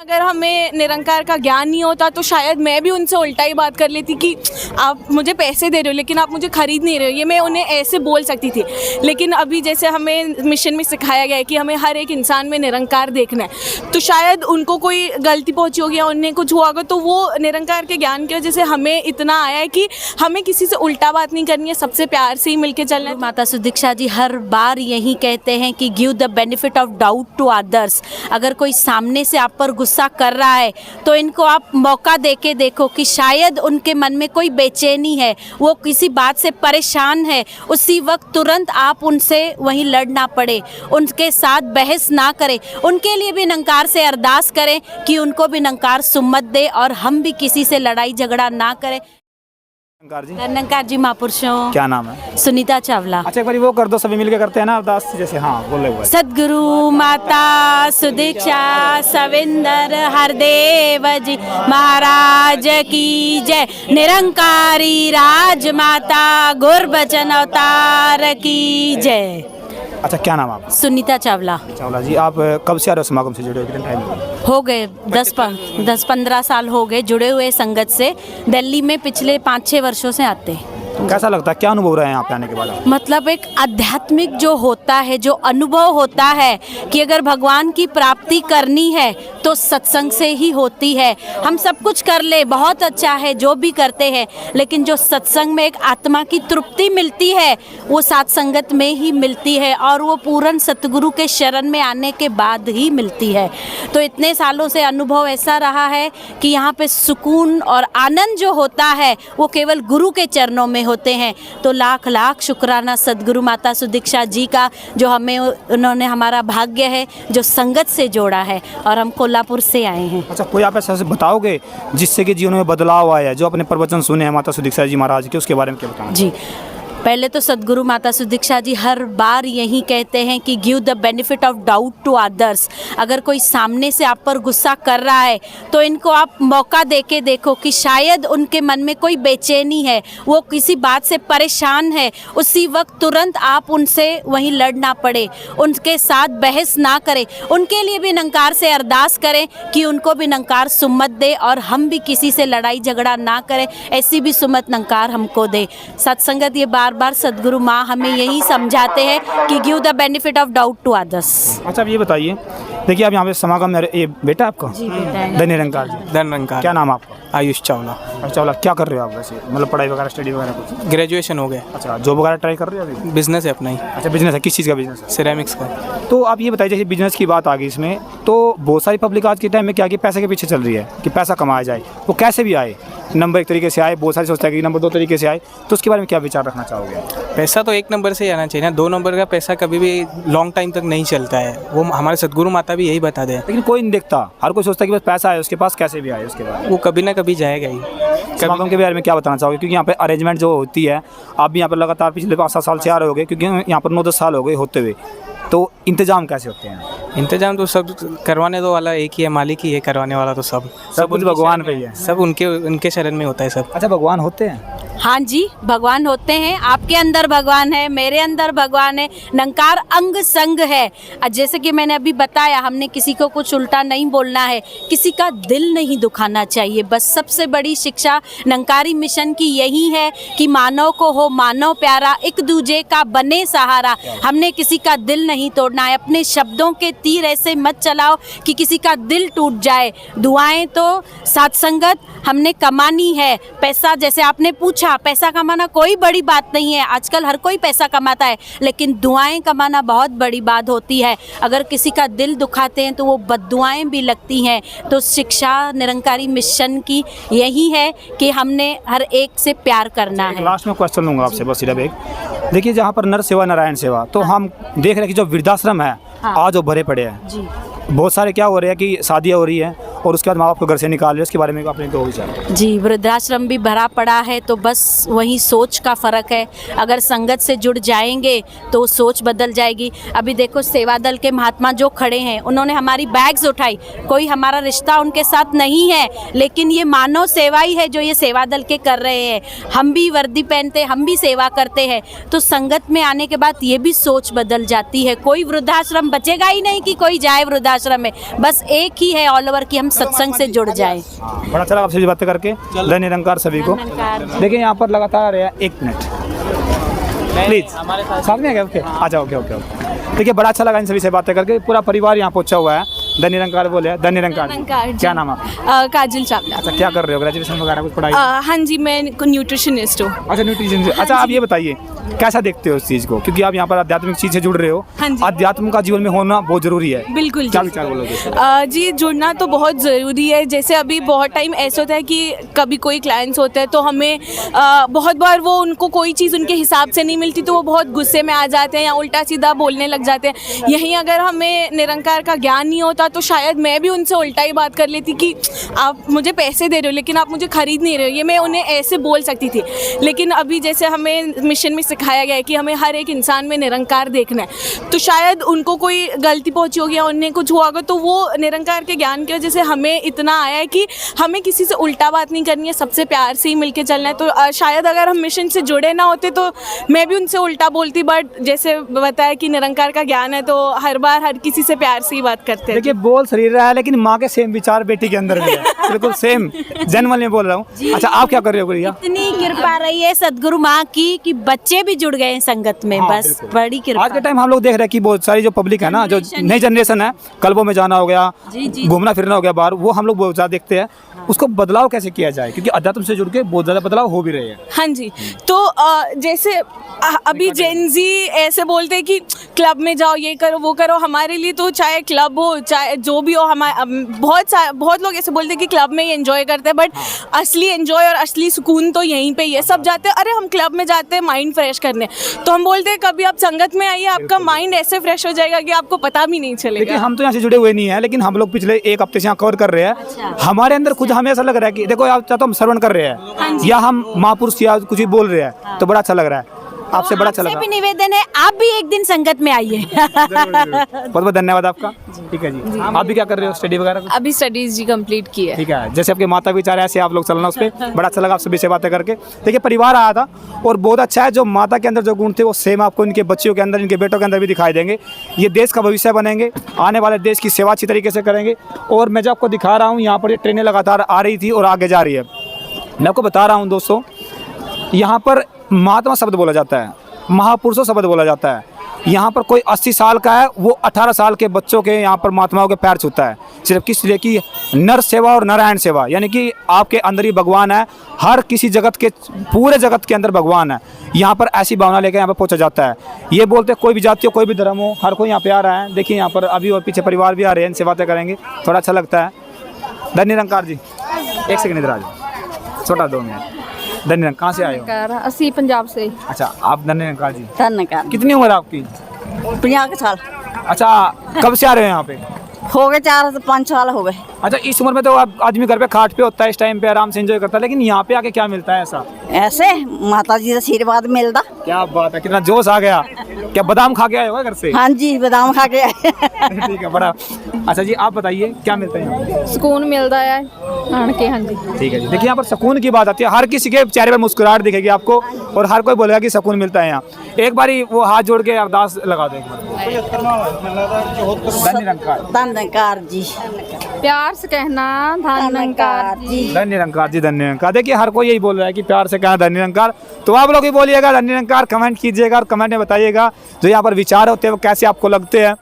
अगर हमें निरंकार का ज्ञान नहीं होता तो शायद मैं भी उनसे उल्टा ही बात कर लेती कि आप मुझे पैसे दे रहे हो लेकिन आप मुझे खरीद नहीं रहे हो, ये मैं उन्हें ऐसे बोल सकती थी। लेकिन अभी जैसे हमें मिशन में सिखाया गया है कि हमें हर एक इंसान में निरंकार देखना है, तो शायद उनको कोई गलती पहुंची होगी या उन्हें कुछ हुआ होगा, तो वो निरंकार के ज्ञान की वजह से हमें इतना आया है कि हमें किसी से उल्टा बात नहीं करनी है, सबसे प्यार से ही मिलके चलना है। माता सुदीक्षा जी हर बार यही कहते हैं कि give the benefit of doubt to others. अगर कोई सामने से आप पर गुस्सा कर रहा है तो इनको आप मौका देके देखो कि शायद उनके मन में कोई बेचैनी है, वो किसी बात से परेशान है। उसी वक्त तुरंत आप उनसे वहीं लड़ना पड़े, उनके साथ बहस ना करें, उनके लिए भी निरंकार से अरदास करें कि उनको भी निरंकार सुम्मत दे और हम भी किसी से लड़ाई झगड़ा ना करें। निरंकार जी महापुरुषों। क्या नाम है? सुनीता चावला। अच्छा एक बार वो कर दो, सभी मिलके करते हैं ना अरदास जैसे। हाँ बोले हुए। सद्गुरु माता सुदीक्षा सविंदर हरदेव जी महाराज की जय। निरंकारी राजमाता गुरबचन अवतार की जय। अच्छा क्या नाम है आपका? सुनीता चावला। चावला जी, आप कब से आ रहे हो समागम से जुड़े हो? कितने टाइम हो गए 10-15 साल हो गए जुड़े हुए संगत से। दिल्ली में पिछले 5-6 वर्षों से आते हैं। कैसा लगता है, क्या अनुभव रहा है यहाँ पे आने के बाद? मतलब एक आध्यात्मिक जो होता है, जो अनुभव होता है कि अगर भगवान की प्राप्ति करनी है तो सत्संग से ही होती है। हम सब कुछ कर ले, बहुत अच्छा है जो भी करते हैं, लेकिन जो सत्संग में एक आत्मा की तृप्ति मिलती है वो साथ संगत में ही मिलती है और वो पूर्ण सतगुरु के शरण में आने के बाद ही मिलती है। तो इतने सालों से अनुभव ऐसा रहा है कि यहाँ पे सुकून और आनंद जो होता है वो केवल गुरु के चरणों में होते हैं। तो लाख लाख शुक्राना सद्गुरु माता सुदीक्षा जी का, जो हमें उन्होंने हमारा भाग्य है जो संगत से जोड़ा है और हम कोल्हापुर से आए हैं। अच्छा कोई आप ऐसा बताओगे जिससे कि जीवन में बदलाव आया है, जो अपने प्रवचन सुने हैं माता सुदीक्षा जी महाराज के, उसके बारे में क्या बताना? जी पहले तो सद्गुरु माता सुदीक्षा जी हर बार यही कहते हैं कि give the benefit of doubt to others. अगर कोई सामने से आप पर गुस्सा कर रहा है तो इनको आप मौका देके देखो कि शायद उनके मन में कोई बेचैनी है, वो किसी बात से परेशान है। उसी वक्त तुरंत आप उनसे वहीं लड़ना पड़े, उनके साथ बहस ना करें, उनके लिए भी निरंकार से अरदास करें कि उनको भी निरंकार सुम्मत दे और हम भी किसी से लड़ाई झगड़ा ना करें, ऐसी भी सुम्मत निरंकार हमको दे। सत्संगत ये बार बार सद्गुरु माँ हमें यही समझाते हैं कि give the benefit of doubt to others. अच्छा अब ये बताइए, देखिए आप यहाँ पे समागम में, ये बेटा आपका? जी बेटा है। धन निरंकार जी। धन निरंकार। क्या नाम आपका? आयुष चावला। अच्छा चावला, क्या कर रहे हो आप वैसे, मतलब पढ़ाई वगैरह, स्टडी वगैरह कुछ? ग्रेजुएशन हो गया। अच्छा जॉब वगैरह ट्राई कर रहे हो अभी? बिजनेस है अपना ही। अच्छा बिजनेस है, किस चीज़ का बिजनेस है? सिरेमिक्स का। तो आप ये बताइए, जैसे बिजनेस की बात आ गई इसमें, तो बहुत सारी पब्लिक आज के टाइम में क्या कि पैसे के पीछे चल रही है कि पैसा कमाया जाए, वो कैसे भी आए, नंबर एक तरीके से आए, बहुत सारे सोचते हैं कि नंबर 2 तरीके से आए, तो उसके बारे में क्या विचार रखना चाहोगे? पैसा तो 1 नंबर से ही आना चाहिए ना, 2 नंबर का पैसा कभी भी लॉन्ग टाइम तक नहीं चलता है। वो हमारे सद्गुरु माता भी यही बता दें। लेकिन कोई नहीं देखता, हर कोई सोचता है कि बस पैसा आए उसके पास, कैसे भी आए उसके बाद वो कभी ना कभी जाएगा ही। समागम के बारे में क्या बताना चाहोगे? क्योंकि यहाँ पे अरेंजमेंट जो होती है, आप भी यहाँ पर लगातार पिछले 5-7 साल से आ रहे होगे, क्योंकि यहाँ पर 9-10 साल हो गए होते हुए, तो इंतजाम कैसे होते हैं? इंतजाम तो सब करवाने दो वाला एक ही है, मालिक ही है करवाने वाला, तो सब कुछ भगवान पे ही है, सब उनके शरण में होता है सब। अच्छा भगवान होते हैं? हाँ जी भगवान होते हैं, आपके अंदर भगवान है, मेरे अंदर भगवान है, निरंकार अंग संग है। जैसे कि मैंने अभी बताया, हमने किसी को कुछ उल्टा नहीं बोलना है, किसी का दिल नहीं दुखाना चाहिए। बस सबसे बड़ी शिक्षा निरंकारी मिशन की यही है कि मानव को हो मानव प्यारा, एक दूजे का बने सहारा। हमने किसी का दिल नहीं तोड़ना है, अपने शब्दों के तीर ऐसे मत चलाओ कि किसी का दिल टूट जाए। दुआएं तो सत्संगत हमने कमानी है। पैसा, जैसे आपने पूछा, पैसा कमाना कोई बड़ी बात नहीं है, आजकल हर कोई पैसा कमाता है, लेकिन दुआएं कमाना बहुत बड़ी बात होती है। अगर किसी का दिल दुखाते हैं तो वो बद्दुआएं भी लगती हैं। तो शिक्षा निरंकारी मिशन की यही है कि हमने हर एक से प्यार करना है। लास्ट में क्वेश्चन लूँगा आपसे बस सिर्फ एक, देखिए जहाँ पर नर सेवा नारायण सेवा, तो हम देख रहे हैं कि जो वृद्धाश्रम है आज वो भरे पड़े हैं। जी बहुत सारे क्या हो रहे हैं कि शादियाँ हो रही हैं और उसके बाद माँ बाप को घर से निकाल रहे हैं, उसके बारे में अपने दो विचार। जी, वृद्धाश्रम भी भरा पड़ा है, तो बस वही सोच का फ़र्क है। अगर संगत से जुड़ जाएंगे तो सोच बदल जाएगी। अभी देखो सेवा दल के महात्मा जो खड़े हैं, उन्होंने हमारी बैग्स उठाई, कोई हमारा रिश्ता उनके साथ नहीं है, लेकिन ये मानव सेवा ही है जो ये सेवा दल के कर रहे हैं। हम भी वर्दी पहनते, हम भी सेवा करते हैं, तो संगत में आने के बाद ये भी सोच बदल जाती है। कोई वृद्धाश्रम बचेगा ही नहीं कि कोई जाए वृद्धाश्रम में, बस एक ही है ऑल ओवर कि हम सत्संग से जुड़ जाएं। बड़ा अच्छा लगा आपसे बातें करके। धन्य निरंकार सभी को। देखिए यहाँ पर लगातार है, 1 मिनट प्लीज, साथ में आ गया, ओके आ जाओ, ओके ओके ओके। देखिए बड़ा अच्छा लगा इन सभी से बातें करके। पूरा परिवार यहाँ पहुँचा हुआ है। धन्य निरंकार बोले, धन्य निरंकार निरंकार क्या नाम आपका? काजल चावला। अच्छा क्या कर रहे हो, ग्रेजुएशन वगैरह कुछ पढ़ाई? हाँ जी, मैं न्यूट्रिशनिस्ट हूँ। अच्छा न्यूट्रिशन। अच्छा आप ये बताइए कैसा देखते हो इस चीज़ को, क्योंकि आप यहाँ पर आध्यात्मिक चीज़ से जुड़ रहे हो। हाँ जी। आध्यात्म का जीवन में होना बहुत जरूरी है। बिल्कुल क्या जी। विचार बोलोगे? जी, जुड़ना तो बहुत ज़रूरी है। जैसे अभी बहुत टाइम ऐसा होता है कि कभी कोई क्लाइंट्स होते हैं तो हमें बहुत बार वो उनको कोई चीज़ उनके हिसाब से नहीं मिलती तो वो बहुत गुस्से में आ जाते हैं या उल्टा सीधा बोलने लग जाते हैं। यहीं अगर हमें निरंकार का ज्ञान नहीं होता तो शायद मैं भी उनसे उल्टा ही बात कर लेती कि आप मुझे पैसे दे रहे हो लेकिन आप मुझे खरीद नहीं रहे हो, ये मैं उन्हें ऐसे बोल सकती थी। लेकिन अभी जैसे हमें मिशन में सिखाया गया है कि हमें हर एक इंसान में निरंकार देखना है, तो शायद उनको कोई गलती पहुंची होगी या उन्हें कुछ हुआ होगा, तो वो निरंकार के ज्ञान की वजह से हमें इतना आया है कि हमें किसी से उल्टा बात नहीं करनी है, सबसे प्यार से ही मिलके चलना है। तो शायद अगर हम मिशन से जुड़े ना होते तो मैं भी उनसे उल्टा बोलती, बट जैसे बताया कि निरंकार का ज्ञान है तो हर बार हर किसी से प्यार से ही बात करते हैं। देखिए बोल शरीर रहा है लेकिन माँ के सेम विचार बेटी के अंदर भी है, बिल्कुल सेम जन्मल में बोल रहा हूँ। अच्छा आप क्या कर रहे हो गुड़िया? इतनी कृपा रही है सदगुरु माँ की कि बच्चे भी जुड़ गए हैं संगत में। हाँ, बस बिल्कुल। बड़ी कृपा। आज के टाइम हम लोग देख रहे हैं कि बहुत सारी जो पब्लिक है ना, जो नई जनरेशन है, क्लबों में जाना हो गया, घूमना फिरना हो गया बाहर, वो हम लोग बहुत ज़्यादा देखते हैं। उसको बदलाव कैसे किया जाए, क्योंकि अध्यात्म से जुड़ के बहुत ज़्यादा बदलाव हो भी रहे हैं। हाँ जी, तो जैसे अभी जेनजी ऐसे बोलते हैं कि क्लब में जाओ, ये करो वो करो। हमारे लिए तो चाहे क्लब हो चाहे जो भी हो, हमारे बहुत लोग ऐसे बोलते हैं कि क्लब में ही एंजॉय करते हैं, बट असली एंजॉय और असली सुकून तो यहीं पे ही है। सब जाते हैं, अरे हम क्लब में जाते हैं माइंड फ्रेश करने, तो हम बोलते हैं कभी आप संगत में आइए, आपका माइंड ऐसे फ्रेश हो जाएगा कि आपको पता भी नहीं देखिए चलेगा। हम तो यहाँ से जुड़े हुए नहीं हैं, लेकिन हम लोग पिछले 1 हफ्ते से यहाँ कवर कर रहे हैं। हमारे अंदर खुद हमें ऐसा लग रहा है कि देखो आप चाहे तो हम श्रवण कर रहे हैं या हम महापुरुष या कुछ भी बोल रहे हैं, तो बड़ा अच्छा लग रहा है। आपसे बड़ा अच्छा लगा। भी निवेदन है आप भी एक दिन संगत में आइए। बहुत बहुत धन्यवाद आपका। ठीक है जी, आप भी क्या कर रहे हो, स्टडी वगैरह? अभी स्टडीज जी कंप्लीट की है। ठीक है, जैसे आपके माता विचार है ऐसे आप लोग चलना उस पर। बड़ा अच्छा लगा आप सभी से बातें करके। देखिए परिवार आया था और बहुत अच्छा है, जो माता के अंदर जो गुण थे वो सेम आपको इनके बच्चियों के अंदर, इनके बेटों के अंदर भी दिखाई देंगे। ये देश का भविष्य बनेंगे, आने वाले देश की सेवा अच्छी तरीके से करेंगे। और मैं जो आपको दिखा रहा हूँ यहाँ पर ये ट्रेनें लगातार आ रही थी और आगे जा रही है। मैं आपको बता रहा हूँ दोस्तों, यहाँ पर महात्मा शब्द बोला जाता है, महापुरुषों शब्द बोला जाता है। यहाँ पर कोई 80 साल का है, वो 18 साल के बच्चों के यहाँ पर महात्माओं के पैर छूता है, सिर्फ किस लिए कि नर सेवा और नारायण सेवा, यानी कि आपके अंदर ही भगवान है। हर किसी जगत के, पूरे जगत के अंदर भगवान है। यहाँ पर ऐसी भावना लेकर यहाँ पर पहुँचा जाता है। ये बोलते कोई भी जाति हो, कोई भी धर्म हो, हर कोई यहाँ पे आ रहा है। देखिए यहाँ पर अभी और पीछे परिवार भी आ रहे हैं, इनसे बातें करेंगे, थोड़ा अच्छा लगता है। धन्य निरंकार जी, 1 सेकंड इधर आ जाओ, छोटा 2 मिनट। धन्य निरंकार, कहाँ से आए हो? ਅਸੀਂ ਪੰਜਾਬ से। अच्छा आप धन्य निरंकार जी, धन्यकार कितनी उम्र है आपकी? 50 साल अच्छा कब से आ रहे हो यहाँ पे? हो गए, 4 से 5 साल हो गए। अच्छा इस उम्र में तो आप आदमी घर पे खाट पे होता है, इस टाइम पे आराम से एंजॉय करता है, लेकिन यहाँ पे आके क्या मिलता है ऐसा? ऐसे माता जी का आशीर्वाद मिलता। क्या बात है, कितना जोश आ गया। क्या बादाम खा के आए हो घर से? हाँ जी, बादाम खा के आए। ठीक है, बड़ा अच्छा जी। आप बताइए क्या मिलता है यहाँ पे? सुकून मिलता है आन के। हाँ जी, ठीक है जी। देखिए यहाँ पर सुकून की बात आती है, हर किसी के चेहरे पर मुस्कुराहट दिखेगी आपको और हर कोई बोलेगा कि सुकून मिलता है यहाँ। एक बारी वो हाथ जोड़ के अरदास लगा दो। धन्य निरंकार, धन्यकार जी, प्यार से कहना धन्यकार जी। धन्य निरंकार जी, धन्य निरंकार। देखिए हर कोई यही बोल रहा है कि प्यार से कहा धन्य निरंकार, तो आप लोग भी बोलिएगा धन्य निरंकार, कमेंट कीजिएगा और कमेंट में बताइएगा जो यहाँ पर विचार होते हैं वो कैसे आपको लगते हैं।